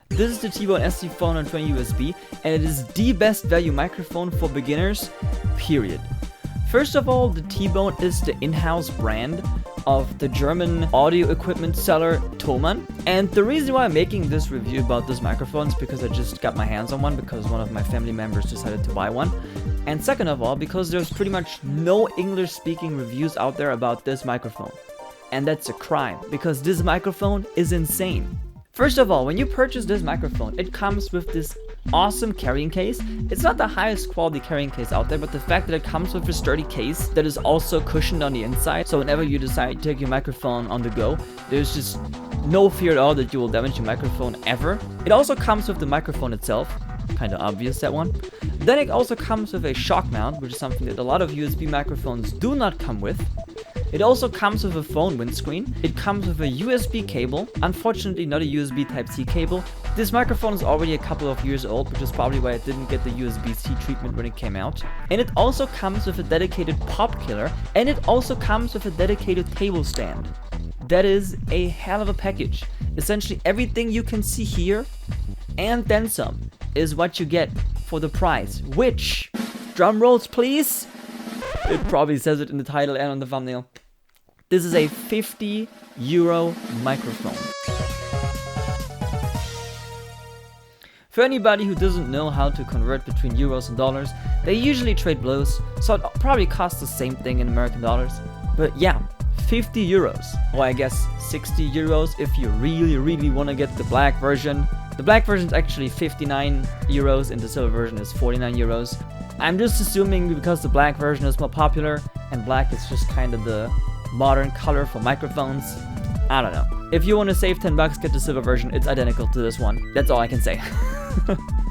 This is the T.Bone SC420 USB, and it is the best value microphone for beginners, period. First of all, the T.Bone is the in-house brand of the German audio equipment seller Thomann. And the reason why I'm making this review about this microphone is because I just got my hands on one because one of my family members decided to buy one. And second of all, because there's pretty much no English speaking reviews out there about this microphone. And that's a crime, because this microphone is insane. First of all, when you purchase this microphone, it comes with this awesome carrying case. It's not the highest quality carrying case out there, but the fact that it comes with a sturdy case that is also cushioned on the inside, so whenever you decide to take your microphone on the go, there's just no fear at all that you will damage your microphone ever. It also comes with the microphone itself, kind of obvious, that one. Then it also comes with a shock mount, which is something that a lot of USB microphones do not come with. It also comes with a phone windscreen. It comes with a USB cable, unfortunately not a USB Type-C cable. This microphone is already a couple of years old, which is probably why it didn't get the USB-C treatment when it came out. And it also comes with a dedicated Popkiller, and it also comes with a dedicated table stand. That is a hell of a package. Essentially everything you can see here, and then some, is what you get for the price, which, drum rolls please, it probably says it in the title and on the thumbnail. This is a €50 microphone. For anybody who doesn't know how to convert between euros and dollars, they usually trade blows, so it probably costs the same thing in American dollars. But yeah, €50, or I guess €60 if you really want to get the black version. The black version is actually €59 and the silver version is €49. I'm just assuming because the black version is more popular and black is just kind of the modern color for microphones. I don't know. If you want to save 10 bucks, get the silver version. It's identical to this one. That's all I can say.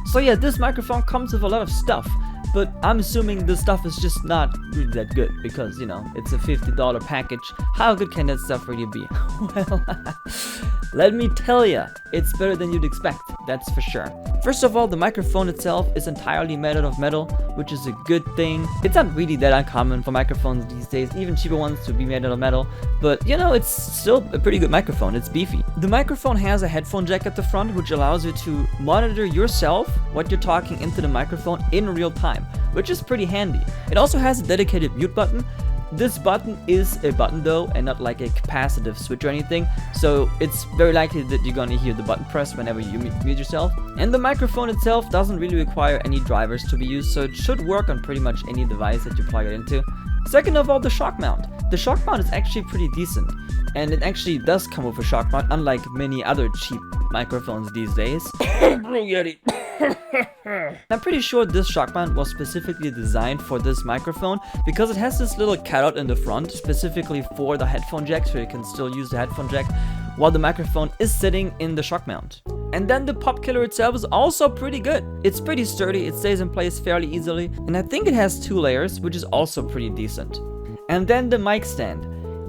So yeah, this microphone comes with a lot of stuff, but I'm assuming the stuff is just not really that good because, you know, it's a $50 package. How good can that stuff really be? Well, let me tell ya, it's better than you'd expect, that's for sure. First of all, the microphone itself is entirely made out of metal, which is a good thing. It's not really that uncommon for microphones these days, even cheaper ones to be made out of metal, but you know, it's still a pretty good microphone, it's beefy. The microphone has a headphone jack at the front, which allows you to monitor yourself, what you're talking into the microphone in real time, which is pretty handy. It also has a dedicated mute button. This button is a button though, and not like a capacitive switch or anything, so it's very likely that you're gonna hear the button press whenever you mute yourself. And the microphone itself doesn't really require any drivers to be used, so it should work on pretty much any device that you plug it into. Second of all, the shock mount. The shock mount is actually pretty decent, and it actually does come with a shock mount, unlike many other cheap microphones these days. I'm pretty sure this shock mount was specifically designed for this microphone because it has this little cutout in the front specifically for the headphone jack, so you can still use the headphone jack while the microphone is sitting in the shock mount. And then the Popkiller itself is also pretty good. It's pretty sturdy, it stays in place fairly easily, and I think it has 2 layers, which is also pretty decent. And then the mic stand.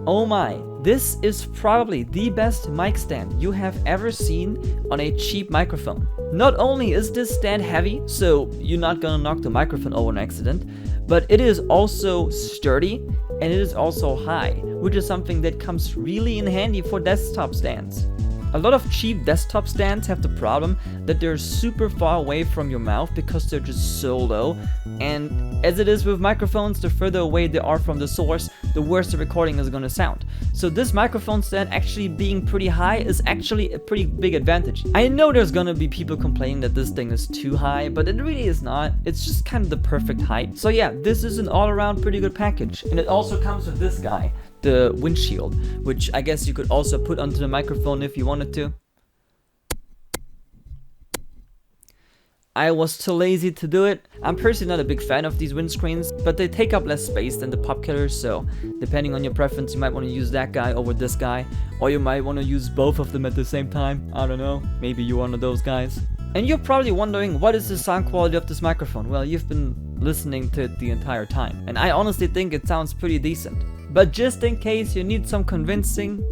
Oh my, this is probably the best mic stand you have ever seen on a cheap microphone. Not only is this stand heavy, so you're not gonna knock the microphone over an accident, but it is also sturdy and it is also high, which is something that comes really in handy for desktop stands. A lot of cheap desktop stands have the problem that they're super far away from your mouth because they're just so low, and as it is with microphones, the further away they are from the source, the worse the recording is gonna sound. So this microphone stand actually being pretty high is actually a pretty big advantage. I know there's gonna be people complaining that this thing is too high, but it really is not. It's just kind of the perfect height. So yeah, this is an all-around pretty good package. And it also comes with this guy, the Windshield, which I guess you could also put onto the microphone if you wanted to. I was too lazy to do it. I'm personally not a big fan of these windscreens, but they take up less space than the Popkillers, so depending on your preference, you might want to use that guy over this guy, or you might want to use both of them at the same time. I don't know, maybe you're one of those guys. And you're probably wondering, what is the sound quality of this microphone? Well, you've been listening to it the entire time, and I honestly think it sounds pretty decent. But just in case you need some convincing,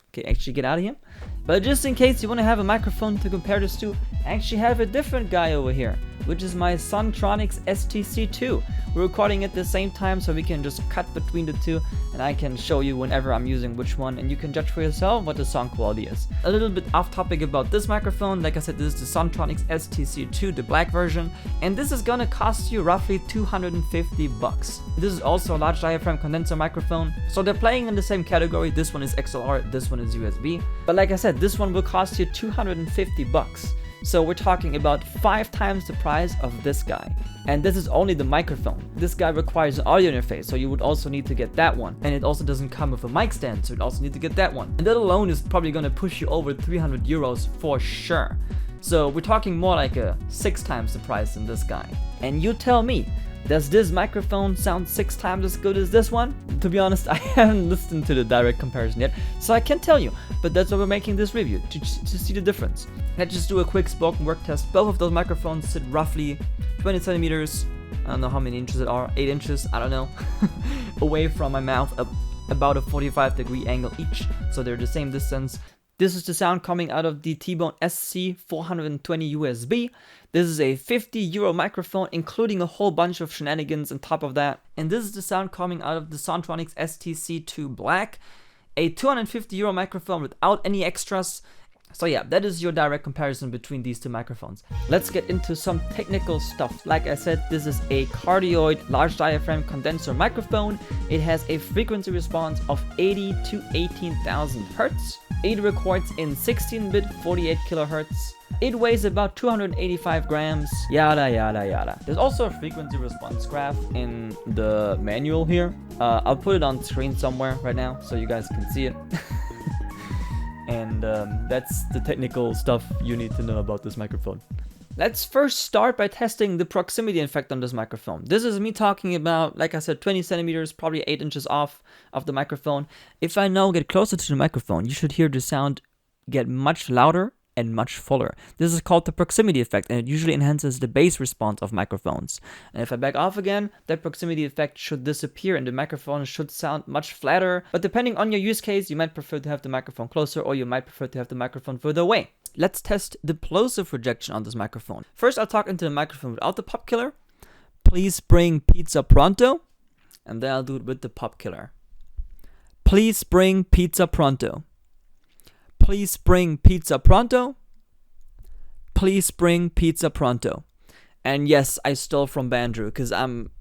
okay, actually get out of here. But just in case you want to have a microphone to compare this to, I actually have a different guy over here. which is my Soundtronics STC2. We're recording at the same time, so we can just cut between the two, and I can show you whenever I'm using which one, and you can judge for yourself what the sound quality is. A little bit off topic about this microphone, like I said, this is the Soundtronics STC2, the black version, and this is gonna cost you roughly 250 bucks. This is also a large diaphragm condenser microphone, so they're playing in the same category. This one is XLR, this one is USB, but like I said, this one will cost you 250 bucks. So we're talking about 5 times the price of this guy. And this is only the microphone. This guy requires an audio interface, so you would also need to get that one. And it also doesn't come with a mic stand, so you'd also need to get that one. And that alone is probably gonna push you over 300 euros for sure. So we're talking more like a 6 times the price than this guy. And you tell me, does this microphone sound 6 times as good as this one? To be honest, I haven't listened to the direct comparison yet, so I can't tell you. But that's why we're making this review, to see the difference. Let's just do a quick spoken word test. Both of those microphones sit roughly 20 centimeters, I don't know how many inches it are, 8 inches, I don't know, away from my mouth, about a 45-degree angle each, so they're the same distance. This is the sound coming out of the T.Bone SC420 USB. This is a 50 euro microphone, including a whole bunch of shenanigans on top of that. And this is the sound coming out of the Soundtronics STC2 Black, a 250 euro microphone without any extras. So yeah, that is your direct comparison between these two microphones. Let's get into some technical stuff. Like I said, this is a cardioid large diaphragm condenser microphone. It has a frequency response of 80 to 18,000 hertz. It records in 16-bit 48 kilohertz. It weighs about 285 grams, yada yada yada. There's also a frequency response graph in the manual here. I'll put it on screen somewhere right now so you guys can see it. And that's the technical stuff you need to know about this microphone. Let's first start by testing the proximity effect on this microphone. This is me talking about, like I said, 20 centimeters, probably 8 inches off of the microphone. If I now get closer to the microphone, you should hear the sound get much louder and much fuller. This is called the proximity effect, and it usually enhances the bass response of microphones. And if I back off again, that proximity effect should disappear and the microphone should sound much flatter. But depending on your use case, you might prefer to have the microphone closer, or you might prefer to have the microphone further away. Let's test the plosive rejection on this microphone. First, I'll talk into the microphone without the Popkiller. Please bring pizza pronto. And then I'll do it with the Popkiller. Please bring pizza pronto. Please bring pizza pronto. Please bring pizza pronto. And yes, I stole from Bandrew, because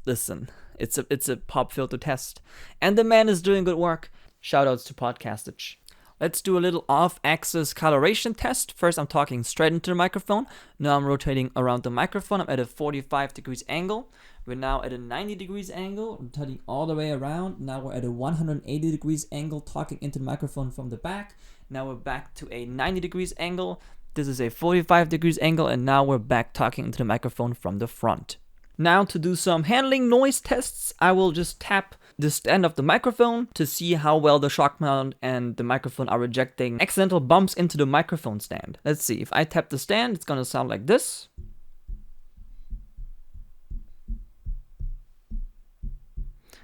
listen, it's a pop filter test. And the man is doing good work. Shoutouts to Podcastage. Let's do a little off-axis coloration test. First, I'm talking straight into the microphone. Now I'm rotating around the microphone. I'm at a 45 degrees angle. We're now at a 90 degrees angle, rotating all the way around. Now we're at a 180 degrees angle, talking into the microphone from the back. Now we're back to a 90 degrees angle. This is a 45 degrees angle, and now we're back talking into the microphone from the front. Now to do some handling noise tests, I will just tap the stand of the microphone to see how well the shock mount and the microphone are rejecting accidental bumps into the microphone stand. Let's see, if I tap the stand, it's gonna sound like this.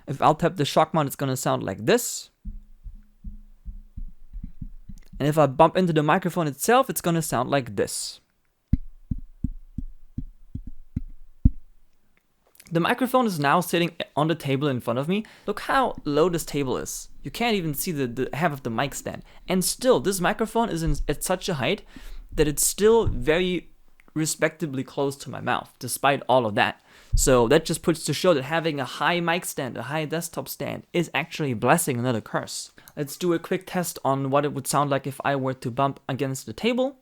If I'll tap the shock mount, it's gonna sound like this. And if I bump into the microphone itself, it's gonna sound like this. The microphone is now sitting on the table in front of me. Look how low this table is. You can't even see the half of the mic stand. And still, this microphone is at such a height that it's still very respectably close to my mouth, despite all of that. So that just puts to show that having a high mic stand, a high desktop stand, is actually a blessing, not a curse. Let's do a quick test on what it would sound like if I were to bump against the table.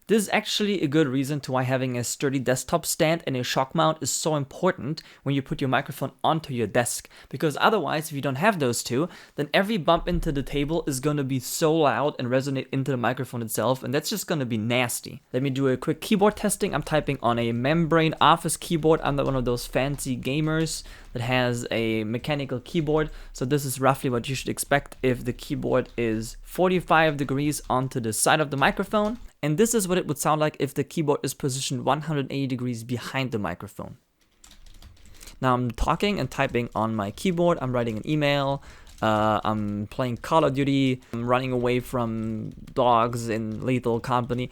This is actually a good reason to why having a sturdy desktop stand and a shock mount is so important when you put your microphone onto your desk. Because otherwise, if you don't have those two, then every bump into the table is going to be so loud and resonate into the microphone itself, and that's just going to be nasty. Let me do a quick keyboard testing. I'm typing on a membrane office keyboard. I'm not one of those fancy gamers that has a mechanical keyboard. So this is roughly what you should expect if the keyboard is 45 degrees onto the side of the microphone. And this is what it would sound like if the keyboard is positioned 180 degrees behind the microphone. Now I'm talking and typing on my keyboard. I'm writing an email. I'm playing Call of Duty, I'm running away from dogs in Lethal Company.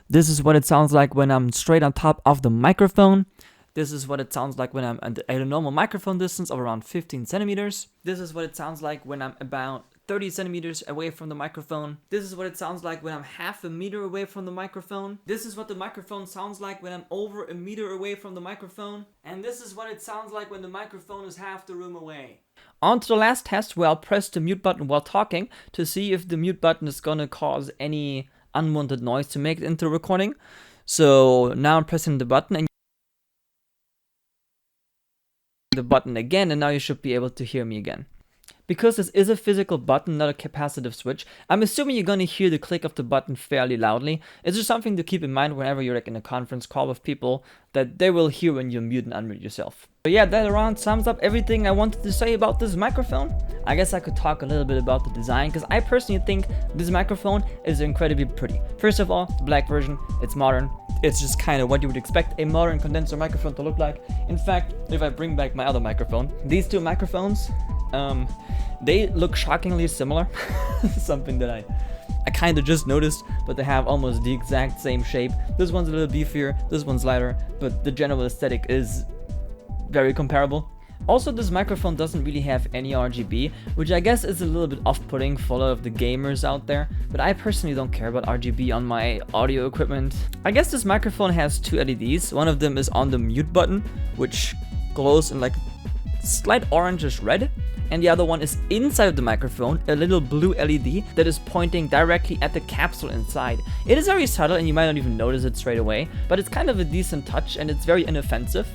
This is what it sounds like when I'm straight on top of the microphone. This is what it sounds like when I'm at a normal microphone distance of around 15 centimeters. This is what it sounds like when I'm about 30 centimeters away from the microphone. This is what it sounds like when I'm half a meter away from the microphone. This is what the microphone sounds like when I'm over a meter away from the microphone. And this is what it sounds like when the microphone is half the room away. On to the last test where I'll press the mute button while talking to see if the mute button is gonna cause any unwanted noise to make it into the recording. So now I'm pressing the button and the button again, and now you should be able to hear me again. Because this is a physical button, not a capacitive switch, I'm assuming you're gonna hear the click of the button fairly loudly. It's just something to keep in mind whenever you're like in a conference call with people, that they will hear when you mute and unmute yourself. But yeah, that around sums up everything I wanted to say about this microphone. I guess I could talk a little bit about the design, because I personally think this microphone is incredibly pretty. First of all, the black version, it's modern. It's just kind of what you would expect a modern condenser microphone to look like. In fact, if I bring back my other microphone, these two microphones, they look shockingly similar. Something that I kind of just noticed, but they have almost the exact same shape. This one's a little beefier, this one's lighter, but the general aesthetic is very comparable. Also, this microphone doesn't really have any RGB, which I guess is a little bit off-putting for a lot of the gamers out there, but I personally don't care about RGB on my audio equipment. I guess this microphone has two LEDs. One of them is on the mute button, which glows in like slight orangish red, and the other one is inside of the microphone, a little blue LED that is pointing directly at the capsule inside. It is very subtle and you might not even notice it straight away, but it's kind of a decent touch and it's very inoffensive.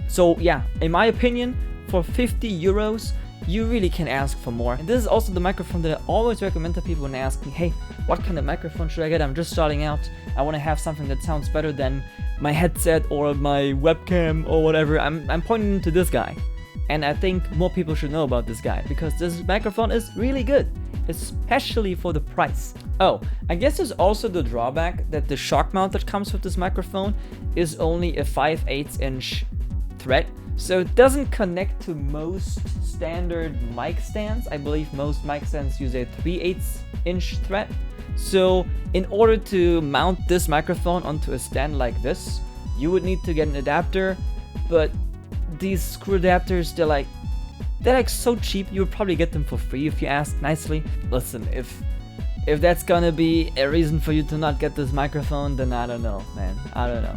So yeah, in my opinion, for 50 euros, you really can ask for more. And this is also the microphone that I always recommend to people when they ask me, hey, what kind of microphone should I get? I'm just starting out. I want to have something that sounds better than my headset or my webcam or whatever. I'm pointing to this guy. And I think more people should know about this guy, because this microphone is really good, especially for the price. Oh, I guess there's also the drawback that the shock mount that comes with this microphone is only a 5/8 inch thread, so it doesn't connect to most standard mic stands. I believe most mic stands use a 3/8 inch thread. So in order to mount this microphone onto a stand like this, you would need to get an adapter, but these screw adapters, they're like so cheap, you would probably get them for free if you ask nicely. Listen, if that's gonna be a reason for you to not get this microphone, then I don't know, man. I don't know.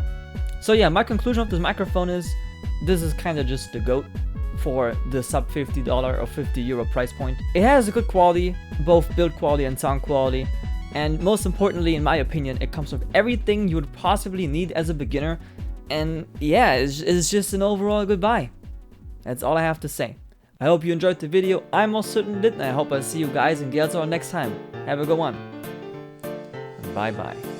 So yeah, my conclusion of this microphone is this is kind of just the GOAT for the sub $50 or 50 euro price point. It has a good quality, both build quality and sound quality, and most importantly, in my opinion, it comes with everything you would possibly need as a beginner. And yeah, it's just an overall good buy. That's all I have to say. I hope you enjoyed the video. I most certainly did, and I hope I see you guys and gals all next time. Have a good one. Bye bye.